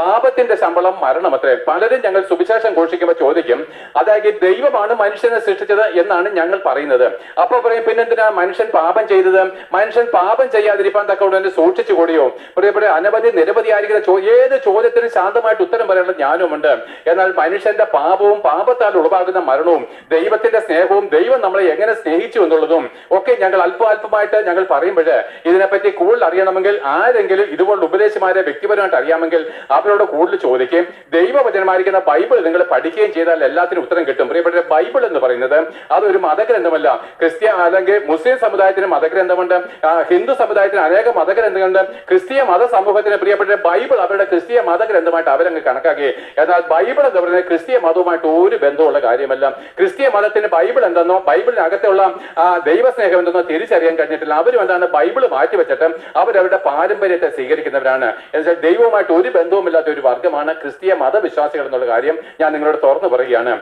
പാപത്തിന്റെ ശമ്പളം മരണമത്രേ. പലരും ഞങ്ങൾ സുവിശേഷം ഘോഷിക്കുമ്പോൾ ചോദിക്കും, അതായത് ദൈവമാണ് മനുഷ്യനെ സൃഷ്ടിച്ചത് എന്നാണ് ഞങ്ങൾ പറയുന്നത്. അപ്പൊ പറയും, പിന്നെന്തിനാ മനുഷ്യൻ പാപം ചെയ്തത്? മനുഷ്യൻ പാപം ചെയ്യാതിരിക്കാൻ തക്കവണ്ണം സൂക്ഷിച്ചു കൂടിയോ? പ്രിയപ്പെട്ട അനവധി നിരവധിയായിരിക്കുന്ന ഏത് ചോദ്യത്തിനും ശാന്തമായിട്ട് ഉത്തരം പറയാനുള്ള ജ്ഞാനവുമുണ്ട്. എന്നാൽ മനുഷ്യന്റെ പാപവും പാപത്താൽ ഉളവാകുന്ന മരണവും ദൈവത്തിന്റെ സ്നേഹവും ദൈവം നമ്മളെ എങ്ങനെ സ്നേഹിച്ചു എന്നുള്ളതും ഒക്കെ ഞങ്ങൾ അല്പമായിട്ട് ഞങ്ങൾ പറയുമ്പോൾ ഇതിനെപ്പറ്റി കൂടുതൽ അറിയണമെങ്കിൽ ആരെങ്കിലും ഇതുപോലുള്ള ഉപദേശമാരെ വ്യക്തിപരമായിട്ട് അറിയാമെങ്കിൽ അവരോട് കൂടുതൽ ചോദിക്കുകയും ദൈവവചനമായിരിക്കുന്ന ബൈബിൾ നിങ്ങൾ പഠിക്കുകയും ചെയ്താൽ എല്ലാത്തിനും ഉത്തരം കിട്ടും. പ്രിയപ്പെട്ട ബൈബിൾ എന്ന് പറയുന്നത് അതൊരു മതഗ്രന്ഥമല്ല. ക്രിസ്ത്യൻ അല്ലെങ്കിൽ മുസ്ലിം സമുദായത്തിന് മതഗ്രന്ഥമുണ്ട്, ഹിന്ദു സമുദായത്തിന് അനേക മതഗ്രന്ഥങ്ങളുണ്ട്. ക്രിസ്തീയ മത സമൂഹത്തിന് പ്രിയപ്പെട്ട ബൈബിൾ അവരുടെ ക്രിസ്തീയ മതഗ്രന്ഥമായിട്ട് അവരങ്ങ് കണക്കാക്കി. എന്നാൽ ബൈബിൾ എന്ന് പറയുന്നത് ക്രിസ്തീയ മതവുമായിട്ട് ഒരു ബന്ധമുള്ള കാര്യമല്ല. ക്രിസ്തീയ മതത്തിന് ബൈബിൾ എന്തെന്നോ ബൈബിളിനകത്തുള്ള ദൈവസ്നേഹം എന്തെന്നോ തിരിച്ചറിയാൻ കഴിഞ്ഞിട്ടില്ല. അവരും എന്താണ് ബൈബിൾ മാറ്റിവെച്ചിട്ട് അവരവരുടെ പാരമ്പര്യത്തെ സ്വീകരിക്കുന്നവരാണ്. എന്നുവെച്ചാൽ ദൈവവുമായിട്ട് ഒരു ബന്ധവുമില്ലാത്ത ഒരു വർഗ്ഗമാണ് ക്രിസ്തീയ മതവിശ്വാസികൾ എന്നുള്ള കാര്യം ഞാൻ നിങ്ങളോട് തുറന്നു പറയുകയാണ്.